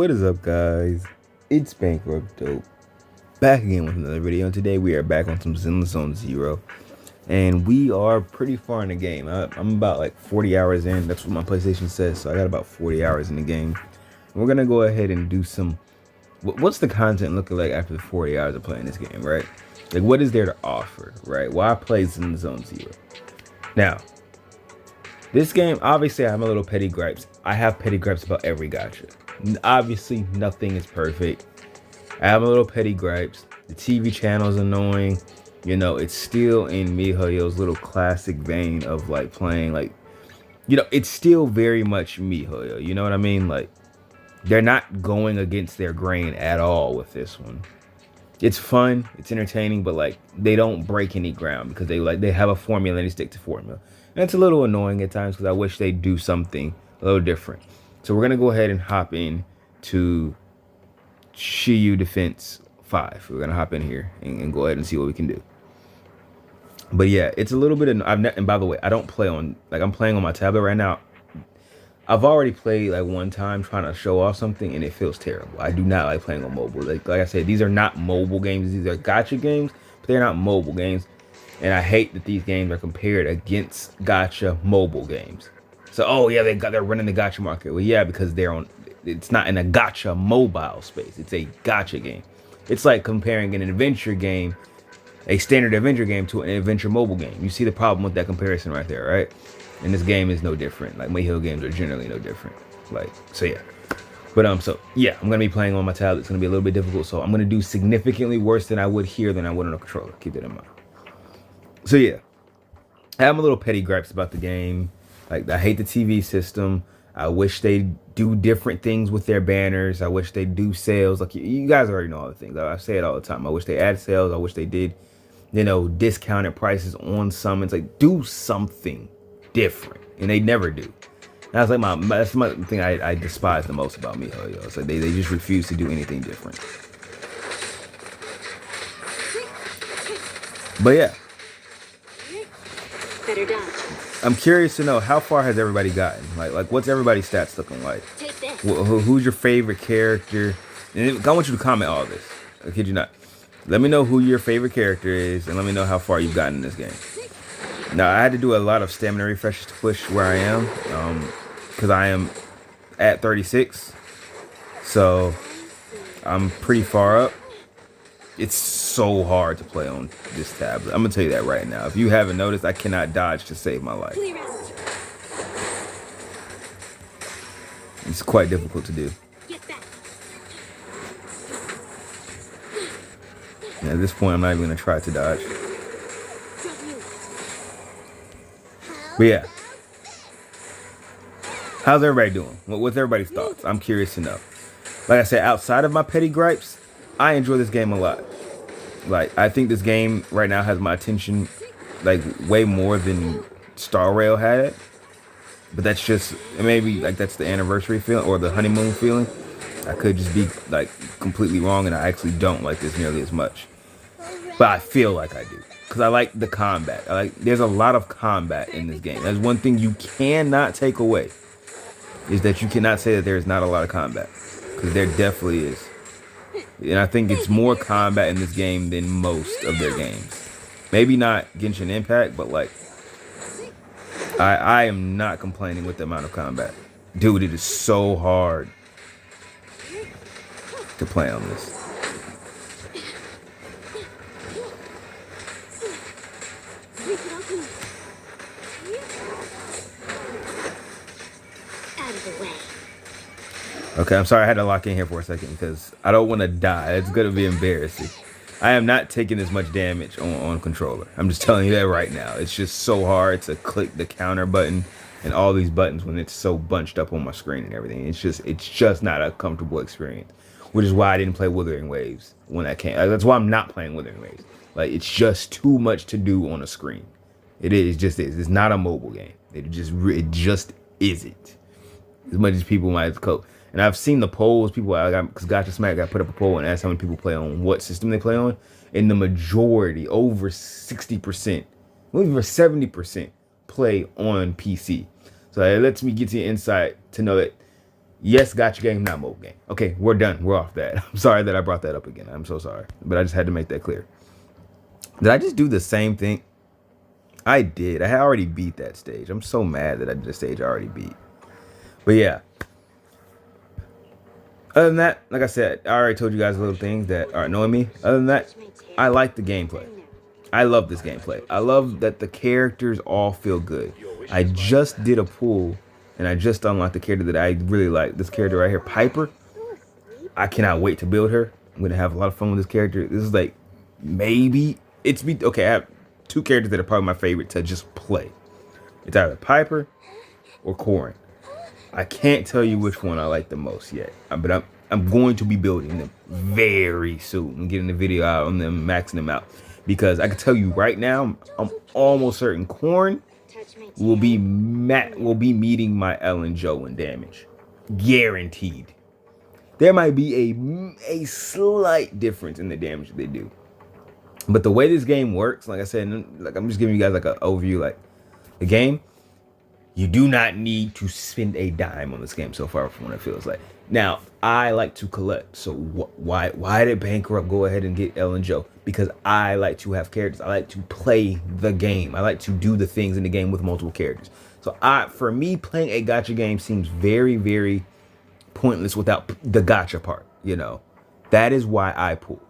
What is up, guys? It's Bankrupt Dope, back again with another video. And today we are back on some Zenless on Zero, and we are pretty far in the game. I'm about like 40 hours in. That's what my PlayStation says, so I got about 40 hours in the game. And we're gonna go ahead and do some. What's the content looking like after the 40 hours of playing this game, right? Like, what is there to offer, right? Why play Zenless on Zero? Now, this game, obviously, I have my little petty gripes. I have petty gripes about every gacha. Obviously, nothing is perfect. I have my little petty gripes. The TV channel is annoying. You know, it's still in MiHoYo's little classic vein of like playing like, it's still very much MiHoYo. You know what I mean? Like, they're not going against their grain at all with this one. It's fun, it's entertaining, but like they don't break any ground because they have a formula and they stick to formula. And it's a little annoying at times because I wish they'd do something a little different. So we're gonna go ahead and hop in to Shiyu Defense 5. We're gonna hop in here and go ahead and see what we can do. But yeah, it's a little bit of, and by the way, I don't play on, like, I'm playing on my tablet right now. I've already played like one time trying to show off something and it feels terrible. I do not like playing on mobile. Like I said, these are not mobile games. These are gacha games, but they're not mobile games. And I hate that these games are compared against gacha mobile games. So, oh yeah, they're running the gacha market. Well, yeah, because it's not in a gacha mobile space. It's a gacha game. It's like comparing an adventure game, a standard adventure game, to an adventure mobile game. You see the problem with that comparison right there, right? And this game is no different. Like, MiHoYo games are generally no different. Like, so yeah. But so yeah, I'm gonna be playing on my tablet. It's gonna be a little bit difficult. So I'm gonna do significantly worse than I would here than I would on a controller. Keep that in mind. So yeah, I have my little petty gripes about the game. Like, I hate the TV system. I wish they do different things with their banners. I wish they do sales. Like, you guys already know all the things. I say it all the time. I wish they add sales. I wish they did, discounted prices on summons. Like, do something different, and they never do. That's like that's my thing I despise the most about MiHoYo. It's like they just refuse to do anything different. But yeah, better dodge. I'm curious to know, how far has everybody gotten? Like what's everybody's stats looking like? Who's your favorite character? And I want you to comment all this. I kid you not. Let me know who your favorite character is, and let me know how far you've gotten in this game. Now, I had to do a lot of stamina refreshes to push where I am, because I am at 36, so I'm pretty far up. It's so hard to play on this tablet. I'm gonna tell you that right now. If you haven't noticed, I cannot dodge to save my life. It's quite difficult to do. And at this point, I'm not even gonna try to dodge. But yeah, how's everybody doing? What's everybody's thoughts? I'm curious to know. Like I said, outside of my petty gripes, I enjoy this game a lot. Like, I think this game right now has my attention, like, way more than Star Rail had it. But that's just, maybe, like, that's the anniversary feeling or the honeymoon feeling. I could just be, like, completely wrong, and I actually don't like this nearly as much. But I feel like I do. Because I like the combat. There's a lot of combat in this game. That's one thing you cannot take away, is that you cannot say that there's not a lot of combat. Because there definitely is. And I think it's more combat in this game than most of their games. Maybe not Genshin Impact, but like, I am not complaining with the amount of combat. Dude, it is so hard to play on this. Okay, I'm sorry I had to lock in here for a second because I don't want to die. It's going to be embarrassing. I am not taking as much damage on controller. I'm just telling you that right now. It's just so hard to click the counter button and all these buttons when it's so bunched up on my screen and everything. It's just not a comfortable experience, which is why I didn't play Wuthering Waves when that came. That's why I'm not playing Wuthering Waves. Like, it's just too much to do on a screen. It just is. It's not a mobile game. It just isn't. As much as people might cope. And I've seen the polls, because Gotcha Smack got put up a poll and asked how many people play on what system they play on. And the majority, over 60%, over 70%, play on PC. So it lets me get to the insight to know that Yes, gotcha game, not mobile game. Okay, we're done. We're off that. I'm sorry that I brought that up again. I'm so sorry. But I just had to make that clear. Did I just do the same thing? I did. I had already beat that stage. I'm so mad that I did a stage I already beat. But yeah. Other than that, like I said, I already told you guys little things that are annoying me. Other than that, I like the gameplay. I love this gameplay. I love that the characters all feel good. I just did a pull, and I just unlocked the character that I really like. This character right here, Piper. I cannot wait to build her. I'm gonna have a lot of fun with this character. This is like, maybe it's me. Okay, I have two characters that are probably my favorite to just play. It's either Piper or Corrin. I can't tell you which one I like the most yet, but I'm going to be building them very soon. I'm getting the video out on them, maxing them out, because I can tell you right now, I'm almost certain Corrin will be meeting my Ellen Joe in damage, guaranteed. There might be a slight difference in the damage that they do, but the way this game works, like I said, like I'm just giving you guys like an overview, like the game. You do not need to spend a dime on this game so far from what it feels like. Now, I like to collect. So why did Bankrupt go ahead and get Ellen Joe? Because I like to have characters. I like to play the game. I like to do the things in the game with multiple characters. So for me, playing a gacha game seems very, very pointless without the gacha part, you know. That is why I pull.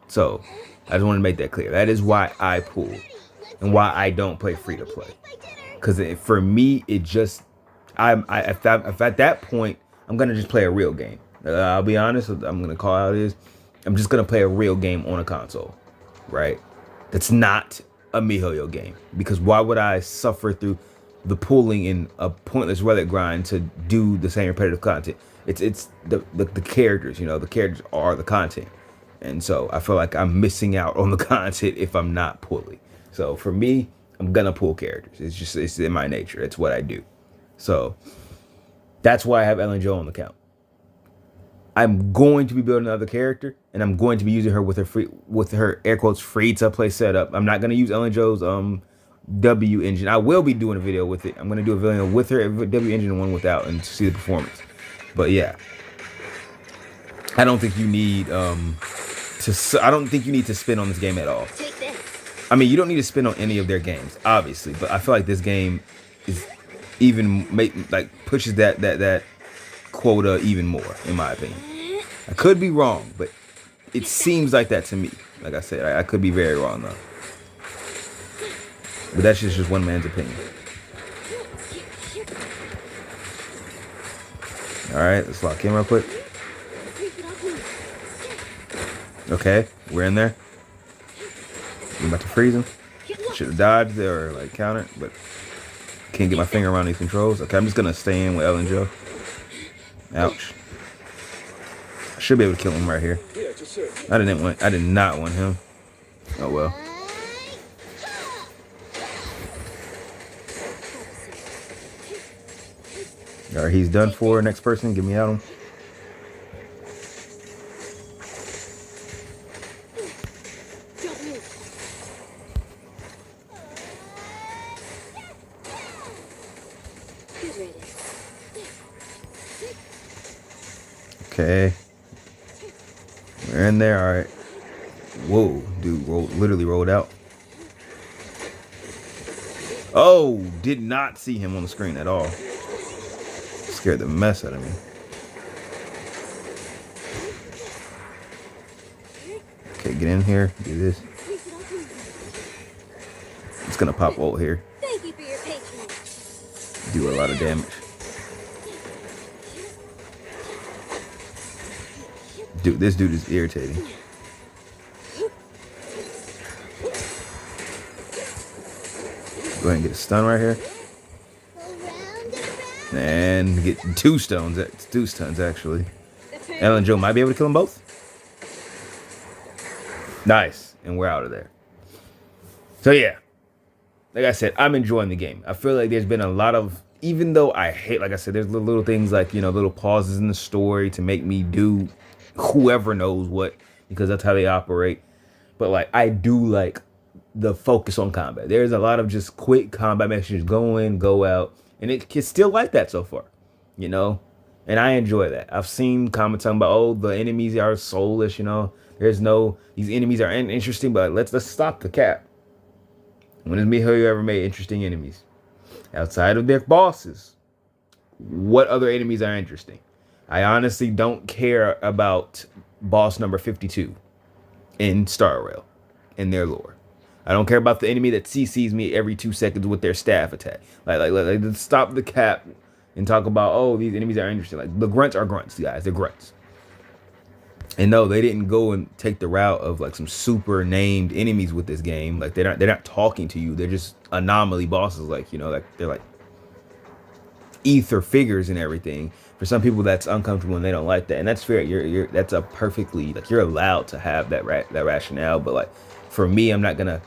So I just want to make that clear. That is why I pull and why I don't play free to play. Because for me, it just, if at that point, I'm going to just play a real game. I'll be honest, I'm going to call out is, I'm just going to play a real game on a console, right? That's not a MiHoYo game. Because why would I suffer through the pulling in a pointless relic grind to do the same repetitive content? It's the characters, you know, the characters are the content. And so I feel like I'm missing out on the content if I'm not pulling. So for me, I'm gonna pull characters. It's in my nature. It's what I do. So that's why I have Ellen Joe on the count. I'm going to be building another character, and I'm going to be using her with her air quotes free to play setup. I'm not gonna use Ellen Joe's W engine. I will be doing a video with it. I'm gonna do a video with her W engine and one without, and see the performance. But yeah, I don't think you need I don't think you need to spin on this game at all. I mean, you don't need to spin on any of their games, obviously, but I feel like this game is even pushes that quota even more, in my opinion. I could be wrong, but it seems like that to me. Like I said, I could be very wrong though. But that's just one man's opinion. All right, let's lock in real quick. Okay, we're in there. I'm about to freeze him. Should have dodged there or like countered, but can't get my finger around these controls. Okay, I'm just gonna stay in with Ellen Joe. Ouch. I should be able to kill him right here. I did not want him. Oh well. Alright, he's done for. Next person, get me out him. Okay. We're in there, alright. Whoa, dude, literally rolled out. Oh, did not see him on the screen at all. Scared the mess out of me. Okay, get in here, do this. It's gonna pop ult here. Do a lot of damage. Dude, this dude is irritating. Go ahead and get a stun right here. And get two stuns actually. Ellen Joe might be able to kill them both. Nice. And we're out of there. So yeah. Like I said, I'm enjoying the game. I feel like there's been a lot of, even though I hate, like I said, there's little things like, you know, little pauses in the story to make me do whoever knows what, because that's how they operate. But like, I do like the focus on combat. There's a lot of just quick combat messages, go in, go out, and it's still like that so far. You know, And I enjoy that. I've seen comments talking about, oh, the enemies are soulless, There's no, these enemies are interesting, but let's stop the cap. When has Mihoyo ever made interesting enemies? Outside of their bosses, what other enemies are interesting? I honestly don't care about boss number 52 in Star Rail, in their lore. I don't care about the enemy that CCs me every 2 seconds with their staff attack. Like stop the cap and talk about, oh, these enemies are interesting. Like, the grunts are grunts, guys. They're grunts. And no, they didn't go and take the route of like some super named enemies with this game. Like, they're not talking to you. They're just anomaly bosses. Like, like they're like ether figures and everything. For some people, that's uncomfortable and they don't like that, and that's fair. That's a perfectly, like, you're allowed to have that rationale. But like, for me, I'm not gonna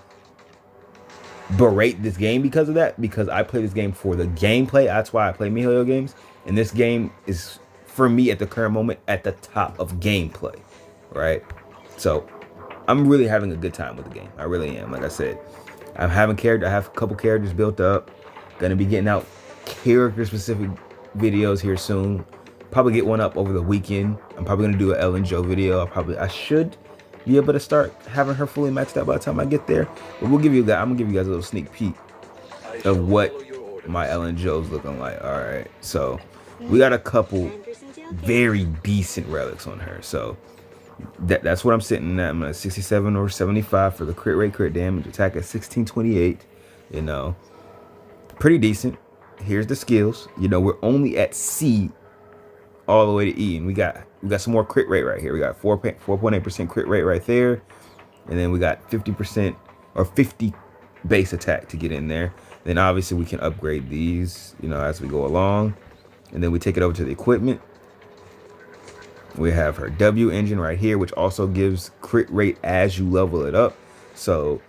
berate this game because of that, because I play this game for the gameplay. That's why I play MiHoYo games, and this game is, for me at the current moment, at the top of gameplay, right? So I'm really having a good time with the game. I really am. Like I said, I have a couple characters built up. Gonna be getting out character specific videos here soon. Probably get one up over the weekend. I'm probably gonna do an Ellen Joe video. I should be able to start having her fully maxed out by the time I get there. But I'm gonna give you guys a little sneak peek of what my Ellen Joe's looking like. All right, so we got a couple very decent relics on her. So that's what I'm sitting at. I'm at 67 or 75 for the crit rate, crit damage, attack at 1628. Pretty decent. Here's the skills. We're only at C all the way to E, and we got some more crit rate right here. We got 4.8% crit rate right there, and then we got 50% or 50 base attack to get in there. Then obviously we can upgrade these, as we go along, and then we take it over to the equipment. We have her W engine right here, which also gives crit rate as you level it up. So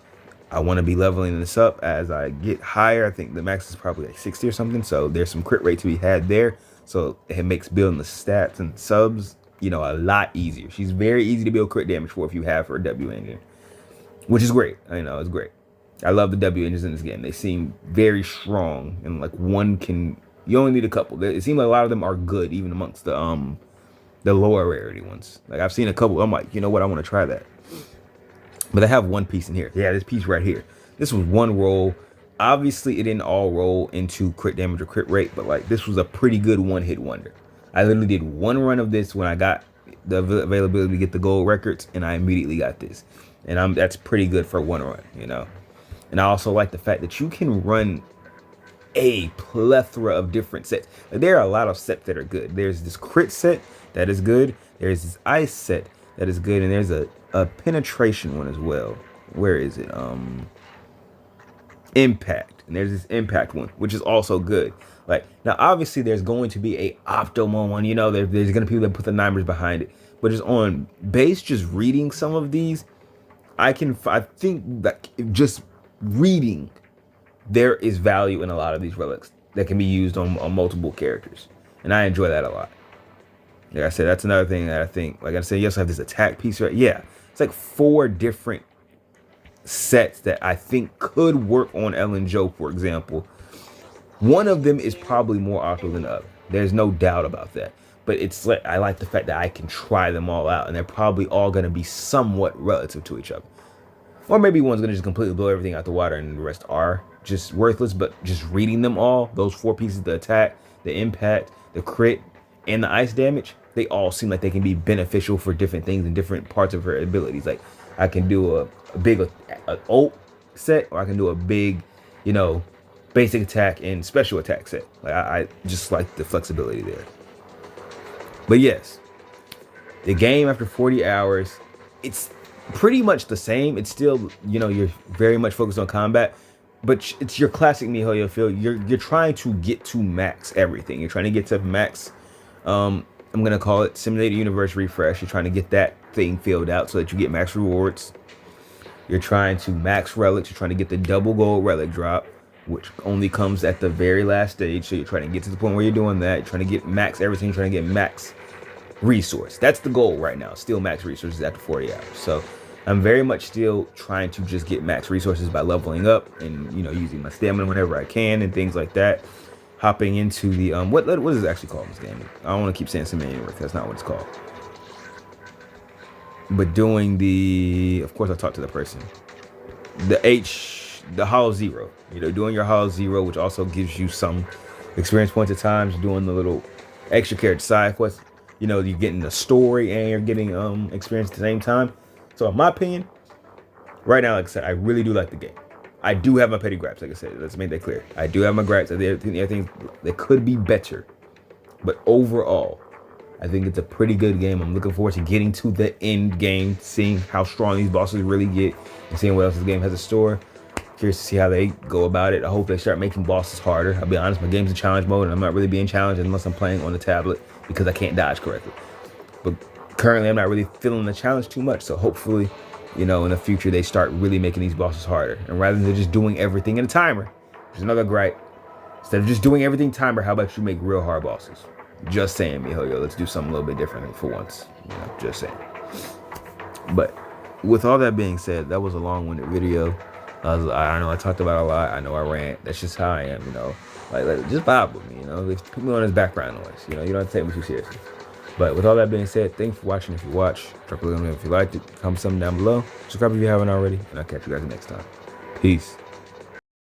I want to be leveling this up as I get higher. I think the max is probably like 60 or something. So there's some crit rate to be had there. So it makes building the stats and subs, a lot easier. She's very easy to build crit damage for if you have her W engine, which is great. It's great. I love the W engines in this game. They seem very strong, and like you only need a couple. It seems like a lot of them are good, even amongst the lower rarity ones. Like, I've seen a couple. I'm like, you know what? I want to try that. But I have one piece in here. Yeah, this piece right here. This was one roll. Obviously, it didn't all roll into crit damage or crit rate, but like, this was a pretty good one-hit wonder. I literally did one run of this when I got the availability to get the gold records, and I immediately got this. And that's pretty good for one run, And I also like the fact that you can run a plethora of different sets. Like, there are a lot of sets that are good. There's this crit set that is good. There's this ice set that is good, and there's a penetration one as well. Where is it? Impact. And there's this impact one, which is also good. Like, now obviously there's going to be a optimal one, there's going to be people that put the numbers behind it. But just on base, just reading some of these, I think that just reading, there is value in a lot of these relics that can be used on multiple characters. And I enjoy that a lot. Like I said, that's another thing that I think, like I said, you also have this attack piece, right? Yeah, it's like 4 different sets that I think could work on Ellen Joe, for example. One of them is probably more optimal than the other. There's no doubt about that. But it's like, I like the fact that I can try them all out, and they're probably all going to be somewhat relative to each other. Or maybe one's going to just completely blow everything out the water and the rest are just worthless. But just reading them all, those 4 pieces, the attack, the impact, the crit, and the ice damage, they all seem like they can be beneficial for different things and different parts of her abilities. Like, I can do a big ult set, or I can do a big, basic attack and special attack set. Like, I just like the flexibility there. But yes, the game after 40 hours, it's pretty much the same. It's still, you're very much focused on combat, but it's your classic MiHoYo feel. You're trying to get to max everything. You're trying to get to max, I'm gonna call it simulated universe refresh. You're trying to get that thing filled out so that you get max rewards. You're trying to max relics. You're trying to get the double gold relic drop, which only comes at the very last stage. So you're trying to get to the point where you're doing that. You're trying to get max everything. You're trying to get max resource. That's the goal right now. Still max resources after 40 hours. So I'm very much still trying to just get max resources by leveling up and, using my stamina whenever I can and things like that. hopping into the what is it actually called in this game? I don't want to keep saying simulator because that's not what it's called. But doing the, of course, I talked to the person. The Hollow Zero. You know, doing your Hollow Zero, which also gives you some experience points at times. Doing the little extra character side quests. You know, you're getting the story and you're getting experience at the same time. So in my opinion, right now, like I said, I really do like the game. I do have my petty gripes, like I said. Let's make that clear. I do have my gripes. I think that could be better. But overall, I think it's a pretty good game. I'm looking forward to getting to the end game, seeing how strong these bosses really get, and seeing what else this game has in store. Curious to see how they go about it. I hope they start making bosses harder. I'll be honest, my game's in challenge mode, and I'm not really being challenged unless I'm playing on the tablet because I can't dodge correctly. But currently, I'm not really feeling the challenge too much. So hopefully, you know, in the future, they start really making these bosses harder. And rather than just doing everything in a timer, which is another gripe, instead of just doing everything timer, how about you make real hard bosses? Just saying, mijo, let's do something a little bit different for once. You know, just saying. But with all that being said, that was a long-winded video. I know I talked about a lot. I know I rant. That's just how I am, you know. Like just vibe with me, you know. Put me on as background noise. You know, you don't have to take me too seriously. But with all that being said, thanks for watching. If you watch, drop a little if you liked it. Comment something down below. Subscribe if you haven't already. And I'll catch you guys next time. Peace.